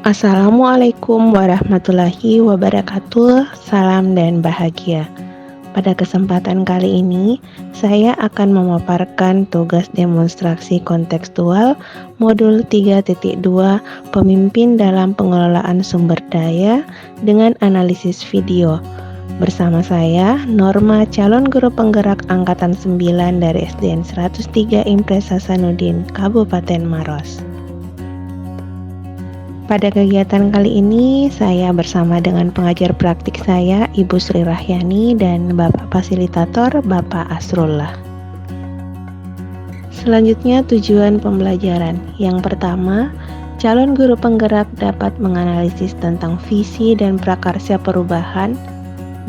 Assalamualaikum warahmatullahi wabarakatuh. Salam dan bahagia. Pada kesempatan kali ini, saya akan memaparkan tugas demonstrasi kontekstual modul 3.2 Pemimpin dalam Pengelolaan Sumber Daya dengan analisis video. Bersama saya, Norma, calon guru penggerak angkatan 9 dari SDN 103 Impres Hasanuddin, Kabupaten Maros. Pada kegiatan kali ini, saya bersama dengan pengajar praktik saya, Ibu Sri Rahyani, dan Bapak Fasilitator, Bapak Asrullah. Selanjutnya, tujuan pembelajaran. Yang pertama, calon guru penggerak dapat menganalisis tentang visi dan prakarsa perubahan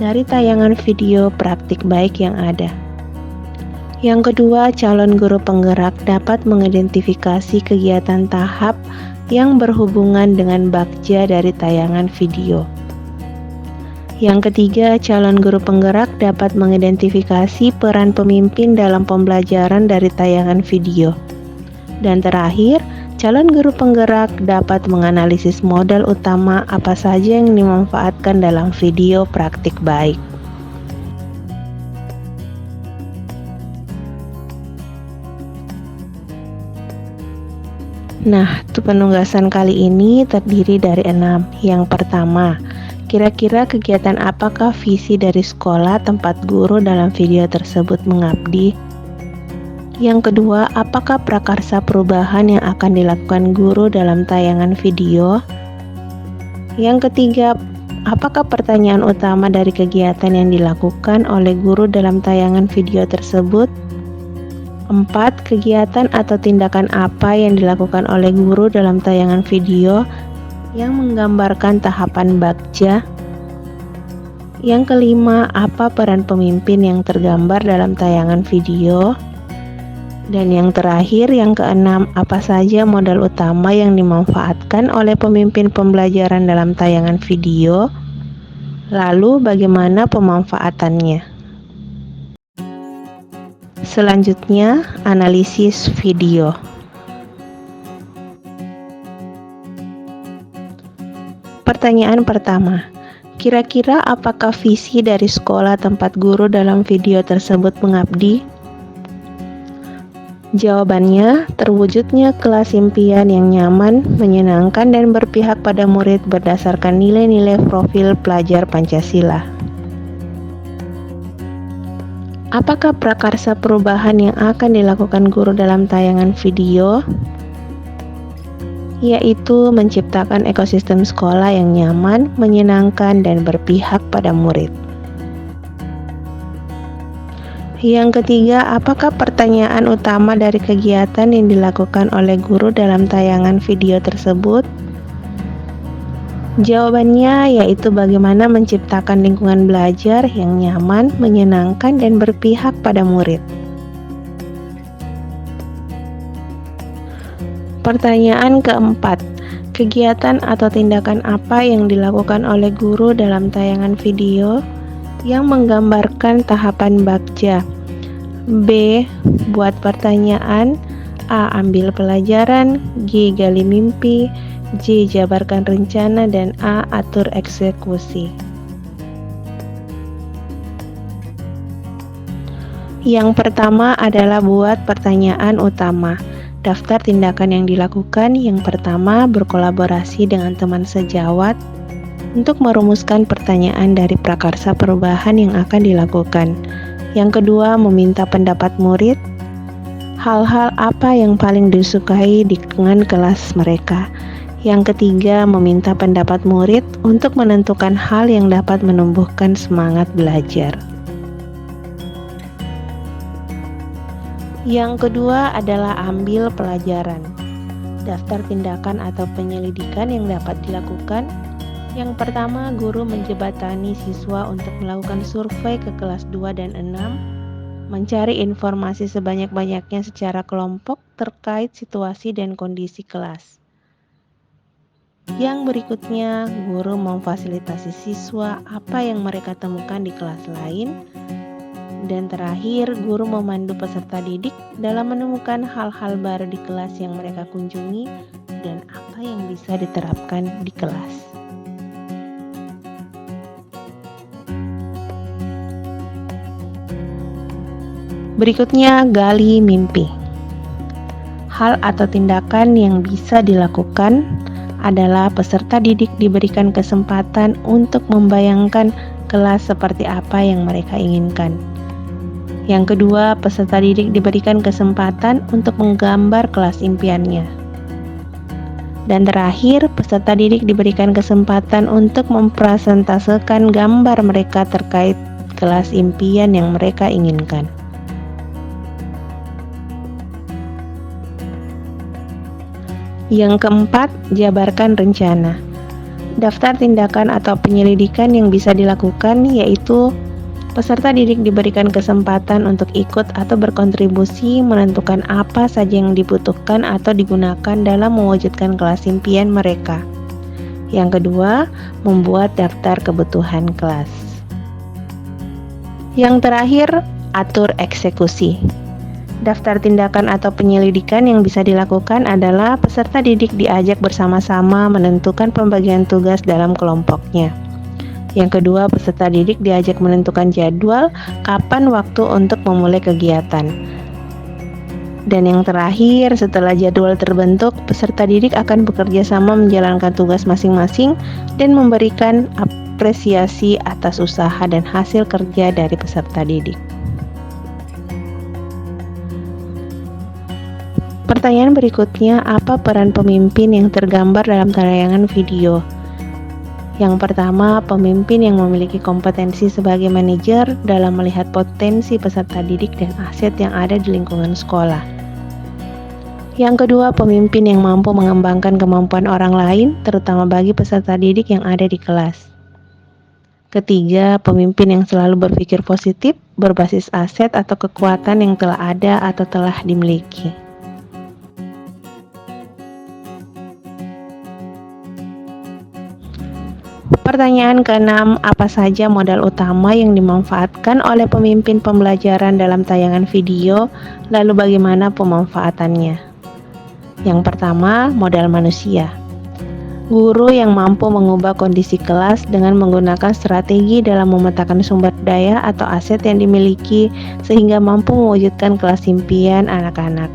dari tayangan video praktik baik yang ada. Yang kedua, calon guru penggerak dapat mengidentifikasi kegiatan tahap yang berhubungan dengan bakja dari tayangan video. Yang ketiga, calon guru penggerak dapat mengidentifikasi peran pemimpin dalam pembelajaran dari tayangan video. Dan terakhir, calon guru penggerak dapat menganalisis modal utama apa saja yang dimanfaatkan dalam video praktik baik. Nah, penugasan kali ini terdiri dari 6. Yang pertama, kira-kira kegiatan apakah visi dari sekolah tempat guru dalam video tersebut mengabdi? Yang kedua, apakah prakarsa perubahan yang akan dilakukan guru dalam tayangan video? Yang ketiga, apakah pertanyaan utama dari kegiatan yang dilakukan oleh guru dalam tayangan video tersebut? 4. Kegiatan atau tindakan apa yang dilakukan oleh guru dalam tayangan video yang menggambarkan tahapan bakja? Yang kelima, apa peran pemimpin yang tergambar dalam tayangan video? Dan yang terakhir, yang keenam, apa saja modal utama yang dimanfaatkan oleh pemimpin pembelajaran dalam tayangan video? Lalu bagaimana pemanfaatannya? Selanjutnya, analisis video. Pertanyaan pertama, kira-kira apakah visi dari sekolah tempat guru dalam video tersebut mengabdi? Jawabannya, terwujudnya kelas impian yang nyaman, menyenangkan, dan berpihak pada murid berdasarkan nilai-nilai profil pelajar Pancasila. Apakah prakarsa perubahan yang akan dilakukan guru dalam tayangan video? Yaitu menciptakan ekosistem sekolah yang nyaman, menyenangkan, dan berpihak pada murid. Yang ketiga, apakah pertanyaan utama dari kegiatan yang dilakukan oleh guru dalam tayangan video tersebut? Jawabannya yaitu bagaimana menciptakan lingkungan belajar yang nyaman, menyenangkan, dan berpihak pada murid. Pertanyaan keempat, kegiatan atau tindakan apa yang dilakukan oleh guru dalam tayangan video yang menggambarkan tahapan bakja? B. Buat pertanyaan. A. Ambil pelajaran. G. Gali mimpi. J. Jabarkan rencana. Dan A. Atur eksekusi. Yang pertama adalah buat pertanyaan utama. Daftar tindakan yang dilakukan. Yang pertama, berkolaborasi dengan teman sejawat untuk merumuskan pertanyaan dari prakarsa perubahan yang akan dilakukan. Yang kedua, meminta pendapat murid. Hal-hal apa yang paling disukai dengan kelas mereka. Yang ketiga, meminta pendapat murid untuk menentukan hal yang dapat menumbuhkan semangat belajar. Yang kedua adalah ambil pelajaran. Daftar tindakan atau penyelidikan yang dapat dilakukan. Yang pertama, guru menjebatani siswa untuk melakukan survei ke kelas 2 dan 6, mencari informasi sebanyak-banyaknya secara kelompok terkait situasi dan kondisi kelas. Yang berikutnya, guru memfasilitasi siswa apa yang mereka temukan di kelas lain. Dan terakhir, guru memandu peserta didik dalam menemukan hal-hal baru di kelas yang mereka kunjungi dan apa apa yang bisa diterapkan di kelas. Berikutnya, gali mimpi. Hal atau tindakan yang bisa dilakukan adalah peserta didik diberikan kesempatan untuk membayangkan kelas seperti apa yang mereka inginkan. Yang kedua, peserta didik diberikan kesempatan untuk menggambar kelas impiannya. Dan terakhir, peserta didik diberikan kesempatan untuk mempresentasekan gambar mereka terkait kelas impian yang mereka inginkan. Yang keempat, jabarkan rencana. Daftar tindakan atau penyelidikan yang bisa dilakukan yaitu peserta didik diberikan kesempatan untuk ikut atau berkontribusi menentukan apa saja yang dibutuhkan atau digunakan dalam mewujudkan kelas impian mereka. Yang kedua, membuat daftar kebutuhan kelas. Yang terakhir, atur eksekusi. Daftar tindakan atau penyelidikan yang bisa dilakukan adalah peserta didik diajak bersama-sama menentukan pembagian tugas dalam kelompoknya. Yang kedua, peserta didik diajak menentukan jadwal kapan waktu untuk memulai kegiatan. Dan yang terakhir, setelah jadwal terbentuk, peserta didik akan bekerja sama menjalankan tugas masing-masing dan memberikan apresiasi atas usaha dan hasil kerja dari peserta didik. Pertanyaan berikutnya, apa peran pemimpin yang tergambar dalam tayangan video? Yang pertama, pemimpin yang memiliki kompetensi sebagai manajer dalam melihat potensi peserta didik dan aset yang ada di lingkungan sekolah. Yang kedua, pemimpin yang mampu mengembangkan kemampuan orang lain, terutama bagi peserta didik yang ada di kelas. Ketiga, pemimpin yang selalu berpikir positif, berbasis aset atau kekuatan yang telah ada atau telah dimiliki. Pertanyaan ke-6, apa saja modal utama yang dimanfaatkan oleh pemimpin pembelajaran dalam tayangan video, lalu bagaimana pemanfaatannya? Yang pertama, modal manusia. Guru yang mampu mengubah kondisi kelas dengan menggunakan strategi dalam memetakan sumber daya atau aset yang dimiliki sehingga mampu mewujudkan kelas impian anak-anak.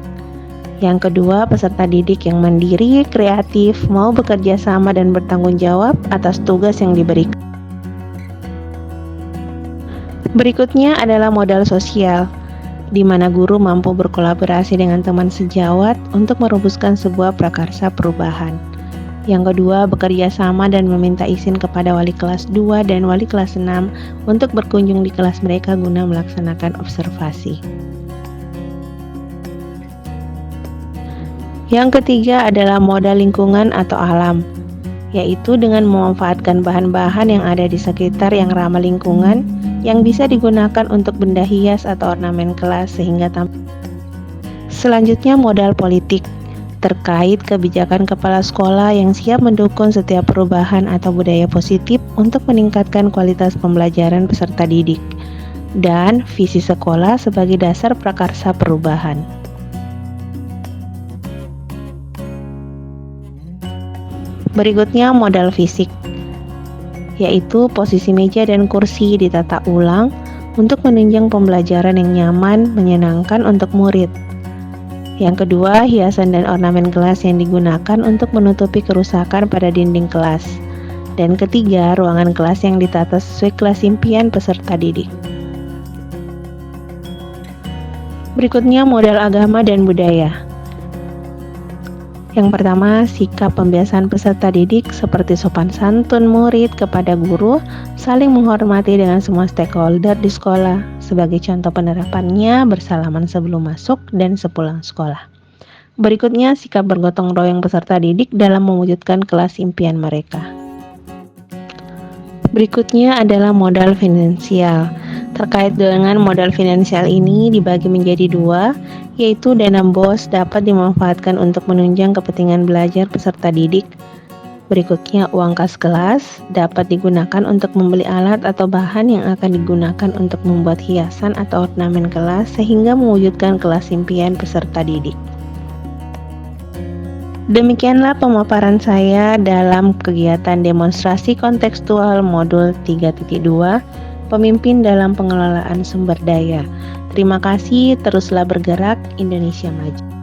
Yang kedua, peserta didik yang mandiri, kreatif, mau bekerja sama dan bertanggung jawab atas tugas yang diberikan. Berikutnya adalah modal sosial, di mana guru mampu berkolaborasi dengan teman sejawat untuk merumuskan sebuah prakarsa perubahan. Yang kedua, bekerja sama dan meminta izin kepada wali kelas 2 dan wali kelas 6 untuk berkunjung di kelas mereka guna melaksanakan observasi. Yang ketiga adalah modal lingkungan atau alam, yaitu dengan memanfaatkan bahan-bahan yang ada di sekitar yang ramah lingkungan yang bisa digunakan untuk benda hias atau ornamen kelas sehingga Selanjutnya, modal politik terkait kebijakan kepala sekolah yang siap mendukung setiap perubahan atau budaya positif untuk meningkatkan kualitas pembelajaran peserta didik dan visi sekolah sebagai dasar prakarsa perubahan. Berikutnya, modal fisik, yaitu posisi meja dan kursi ditata ulang untuk menunjang pembelajaran yang nyaman, menyenangkan untuk murid. Yang kedua, hiasan dan ornamen kelas yang digunakan untuk menutupi kerusakan pada dinding kelas. Dan ketiga, ruangan kelas yang ditata sesuai kelas impian peserta didik. Berikutnya, modal agama dan budaya. Yang pertama, sikap pembiasaan peserta didik seperti sopan santun murid kepada guru, saling menghormati dengan semua stakeholder di sekolah. Sebagai contoh penerapannya, bersalaman sebelum masuk dan sepulang sekolah. Berikutnya, sikap bergotong royong peserta didik dalam mewujudkan kelas impian mereka. Berikutnya adalah modal finansial. Terkait dengan modal finansial ini dibagi menjadi dua, yaitu dana BOS dapat dimanfaatkan untuk menunjang kepentingan belajar peserta didik. Berikutnya, uang kas kelas dapat digunakan untuk membeli alat atau bahan yang akan digunakan untuk membuat hiasan atau ornamen kelas sehingga mewujudkan kelas impian peserta didik. Demikianlah pemaparan saya dalam kegiatan demonstrasi kontekstual modul 3.2, Pemimpin dalam Pengelolaan Sumber Daya. Terima kasih, teruslah bergerak, Indonesia Maju.